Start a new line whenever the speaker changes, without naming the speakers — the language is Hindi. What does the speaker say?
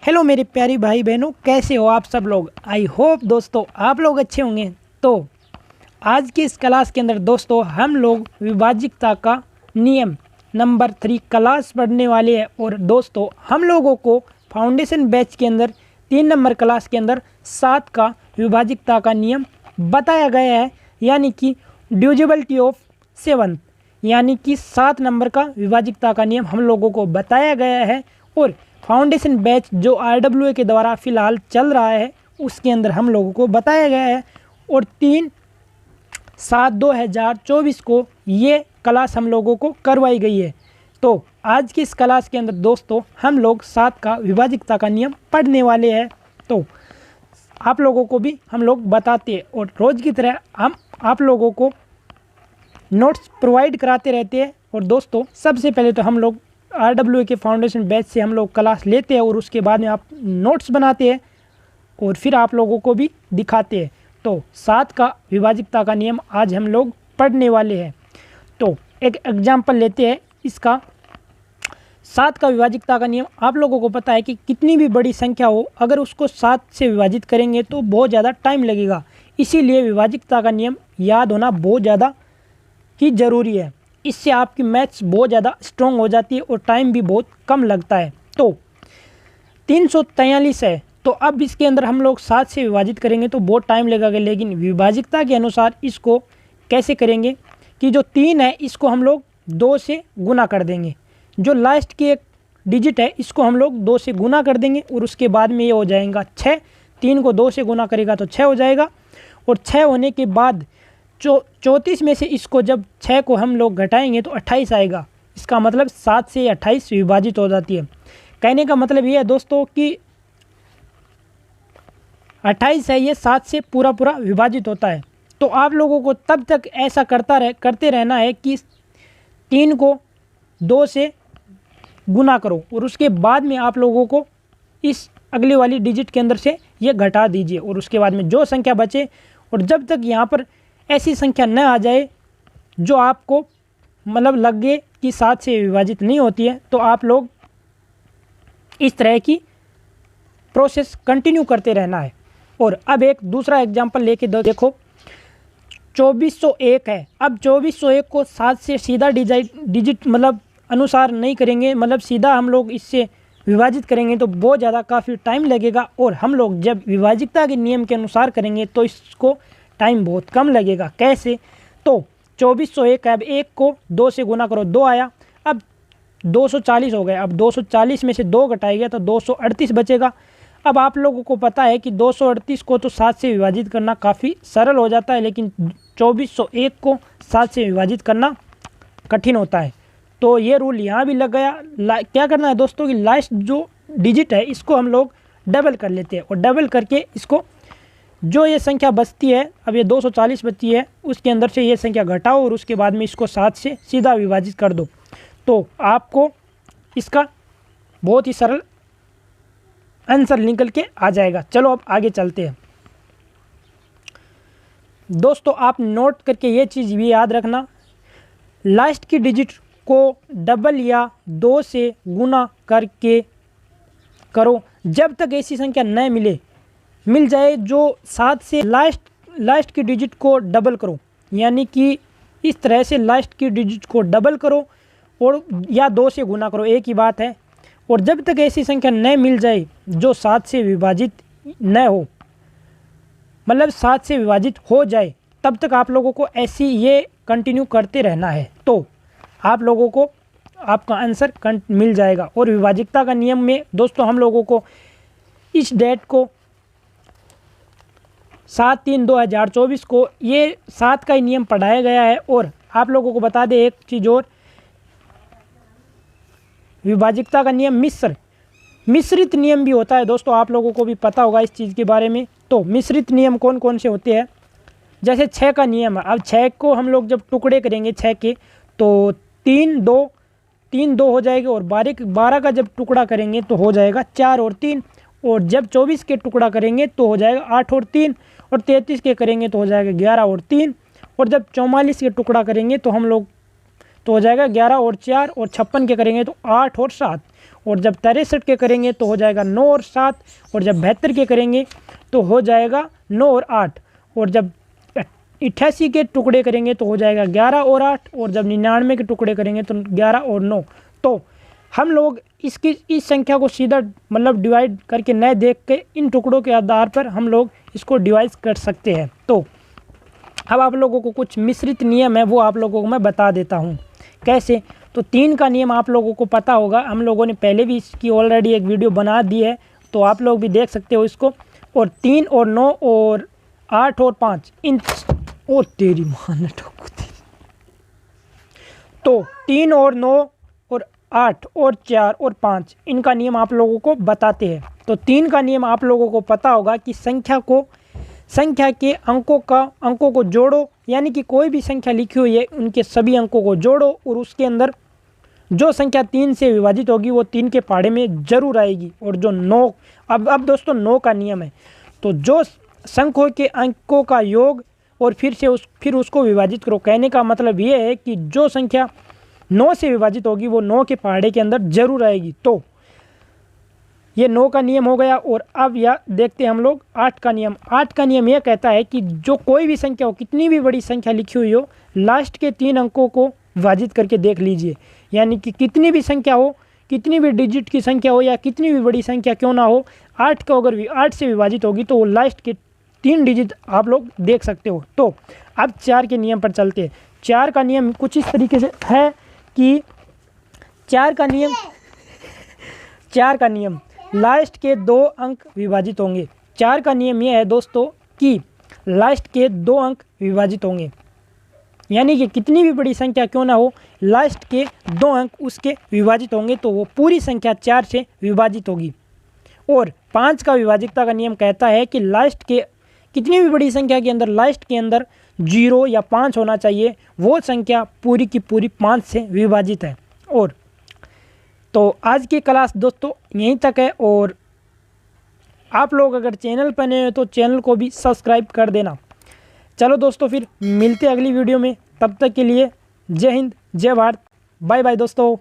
हेलो मेरे प्यारी भाई बहनों, कैसे हो आप सब लोग। आई होप दोस्तों आप लोग अच्छे होंगे। तो आज की इस क्लास के अंदर दोस्तों हम लोग विभाज्यता का नियम नंबर 3 क्लास पढ़ने वाले हैं। और दोस्तों हम लोगों को फाउंडेशन बैच के अंदर 3 नंबर क्लास के अंदर 7 का विभाज्यता का नियम बताया गया है, यानी कि डिविजिबिलिटी ऑफ 7, यानी कि 7 नंबर का विभाज्यता का नियम हम लोगों को बताया गया है। और फाउंडेशन बैच जो RWA के द्वारा फ़िलहाल चल रहा है उसके अंदर हम लोगों को बताया गया है। और 3/7/2024 को ये क्लास हम लोगों को करवाई गई है। तो आज की इस क्लास के अंदर दोस्तों हम लोग 7 का विभाज्यता का नियम पढ़ने वाले हैं। तो आप लोगों को भी हम लोग बताते हैं और रोज़ की तरह हम आप लोगों को नोट्स प्रोवाइड कराते रहते हैं। और दोस्तों सबसे पहले तो हम लोग RWA के फाउंडेशन बैच से हम लोग क्लास लेते हैं और उसके बाद में आप नोट्स बनाते हैं और फिर आप लोगों को भी दिखाते हैं। तो 7 का विभाज्यता का नियम आज हम लोग पढ़ने वाले हैं। तो एक एग्जाम्पल लेते हैं इसका। 7 का विभाज्यता का नियम आप लोगों को पता है कि कितनी भी बड़ी संख्या हो, अगर उसको 7 से विभाजित करेंगे तो बहुत ज़्यादा टाइम लगेगा। इसीलिए विभाज्यता का नियम याद होना बहुत ज़्यादा ही ज़रूरी है। इससे आपकी मैथ्स बहुत ज़्यादा स्ट्रॉन्ग हो जाती है और टाइम भी बहुत कम लगता है। तो 343 है, तो अब इसके अंदर हम लोग 7 से विभाजित करेंगे तो बहुत टाइम लगेगा। लेकिन विभाज्यता के अनुसार इसको कैसे करेंगे कि जो 3 है इसको हम लोग 2 से गुना कर देंगे। जो लास्ट की एक डिजिट है इसको हम लोग 2 से गुना कर देंगे और उसके बाद में ये हो जाएगा 6। 3 को 2 से गुना करेगा तो 6 हो जाएगा। और 6 होने के बाद 34 में से इसको जब 6 को हम लोग घटाएंगे तो 28 आएगा। इसका मतलब 7 से 28 विभाजित हो जाती है। कहने का मतलब ये है दोस्तों कि 28 है ये 7 से पूरा विभाजित होता है। तो आप लोगों को तब तक ऐसा करते रहना है कि 3 को 2 से गुना करो और उसके बाद में आप लोगों को इस अगली वाली डिजिट के अंदर से ये घटा दीजिए और उसके बाद में जो संख्या बचे, और जब तक यहाँ पर ऐसी संख्या न आ जाए जो आपको मतलब लगे कि 7 से विभाजित नहीं होती है, तो आप लोग इस तरह की प्रोसेस कंटिन्यू करते रहना है। और अब एक दूसरा एग्जांपल लेके देखो। 2401 है। अब 2401 को 7 से सीधा डिजिट मतलब अनुसार नहीं करेंगे, मतलब सीधा हम लोग इससे विभाजित करेंगे तो बहुत ज़्यादा काफ़ी टाइम लगेगा। और हम लोग जब विभाज्यता के नियम के अनुसार करेंगे तो इसको टाइम बहुत कम लगेगा। कैसे? तो 2401 है, अब 1 को 2 से गुना करो, 2 आया। अब 240 हो गए। अब 240 में से 2 घटाया गया तो 238 बचेगा। अब आप लोगों को पता है कि 238 को तो 7 से विभाजित करना काफ़ी सरल हो जाता है, लेकिन 2401 को 7 से विभाजित करना कठिन होता है। तो ये रूल यहाँ भी लग गया। क्या करना है दोस्तों कि लास्ट जो डिजिट है इसको हम लोग डबल कर लेते हैं और डबल करके इसको जो ये संख्या बचती है, अब ये 240 बचती है, उसके अंदर से ये संख्या घटाओ और उसके बाद में इसको 7 से सीधा विभाजित कर दो। तो आपको इसका बहुत ही सरल आंसर निकल के आ जाएगा। चलो अब आगे चलते हैं। दोस्तों आप नोट करके ये चीज़ भी याद रखना, लास्ट की डिजिट को डबल या 2 से गुना करके करो जब तक ऐसी संख्या न मिल जाए जो 7 से लास्ट की डिजिट को डबल करो, यानी कि इस तरह से लास्ट की डिजिट को डबल करो और या 2 से गुना करो, एक ही बात है। और जब तक ऐसी संख्या न मिल जाए जो 7 से विभाजित न हो, मतलब 7 से विभाजित हो जाए, तब तक आप लोगों को ऐसी ये कंटिन्यू करते रहना है। तो आप लोगों को आपका आंसर मिल जाएगा। और विभाज्यता का नियम में दोस्तों हम लोगों को इस डेट को 7/3/2024 को ये 7 का ही नियम पढ़ाया गया है। और आप लोगों को बता दें एक चीज़ और, विभाज्यता का नियम मिश्रित नियम भी होता है दोस्तों, आप लोगों को भी पता होगा इस चीज़ के बारे में। तो मिश्रित नियम कौन कौन से होते हैं? जैसे 6 का नियम है। अब 6 को हम लोग जब टुकड़े करेंगे 6 के तो 3 2 हो जाएगा, और 12 का जब टुकड़ा करेंगे तो हो जाएगा 4 और 3, और जब 24 के टुकड़ा करेंगे तो हो जाएगा 8 और 3, और 33 के करेंगे तो हो जाएगा 11 और 3, और जब 44 के टुकड़ा करेंगे तो हम लोग तो हो जाएगा 11 और 4, और 56 के करेंगे तो 8 और 7, और जब 63 के करेंगे तो हो जाएगा 9 और 7, और जब 72 के करेंगे तो हो जाएगा 9 और 8, और जब 88 के टुकड़े करेंगे तो हो जाएगा 11 और 8, और जब 99 के टुकड़े करेंगे तो 11 और 9। तो हम लोग इस संख्या को सीधा मतलब डिवाइड करके न देख के इन टुकड़ों के आधार पर हम लोग इसको डिवाइड कर सकते हैं। तो अब आप लोगों को कुछ मिश्रित नियम है वो आप लोगों को मैं बता देता हूँ कैसे। तो 3 का नियम आप लोगों को पता होगा, हम लोगों ने पहले भी इसकी ऑलरेडी एक वीडियो बना दी है, तो आप लोग भी देख सकते हो इसको। और 3 और 9 और 8 और 5 इन और तेरी मान तो 3 और 9 और 8 और 4 और 5 इनका नियम आप लोगों को बताते हैं। तो 3 का नियम आप लोगों को पता होगा कि संख्या के अंकों को जोड़ो, यानी कि कोई भी संख्या लिखी हुई है उनके सभी अंकों को जोड़ो और उसके अंदर जो संख्या 3 से विभाजित होगी वो 3 के पहाड़े में जरूर आएगी। और जो 9 अब दोस्तों 9 का नियम है, तो जो संख्या के अंकों का योग और फिर उसको विभाजित करो। कहने का मतलब ये है कि जो संख्या 9 से विभाजित होगी वो 9 के पहाड़े के अंदर जरूर आएगी। तो ये 9 का नियम हो गया। और अब यह देखते हैं हम लोग 8 का नियम। 8 का नियम यह कहता है कि जो कोई भी संख्या हो, कितनी भी बड़ी संख्या लिखी हुई हो, लास्ट के 3 अंकों को विभाजित करके देख लीजिए। यानी कि कितनी भी संख्या हो, कितनी भी डिजिट की संख्या हो या कितनी भी बड़ी संख्या क्यों ना हो, 8 को अगर 8 से विभाजित होगी तो वो लास्ट के 3 डिजिट आप लोग देख सकते हो। तो अब 4 के नियम पर चलते हैं। 4 का नियम कुछ इस तरीके से है कि 4 का नियम लास्ट के 2 अंक विभाजित होंगे। 4 का नियम यह है दोस्तों कि लास्ट के 2 अंक विभाजित होंगे, यानी कि कितनी भी बड़ी संख्या क्यों ना हो, लास्ट के 2 अंक उसके विभाजित होंगे तो वो पूरी संख्या 4 से विभाजित होगी। और 5 का विभाजिकता का नियम कहता है कि लास्ट के कितनी भी बड़ी संख्या के अंदर लास्ट के अंदर 0 या 5 होना चाहिए, वो संख्या पूरी की पूरी 5 से विभाजित है। और तो आज की क्लास दोस्तों यहीं तक है, और आप लोग अगर चैनल पर नए हो तो चैनल को भी सब्सक्राइब कर देना। चलो दोस्तों फिर मिलते हैं अगली वीडियो में, तब तक के लिए जय हिंद जय भारत, बाय बाय दोस्तों।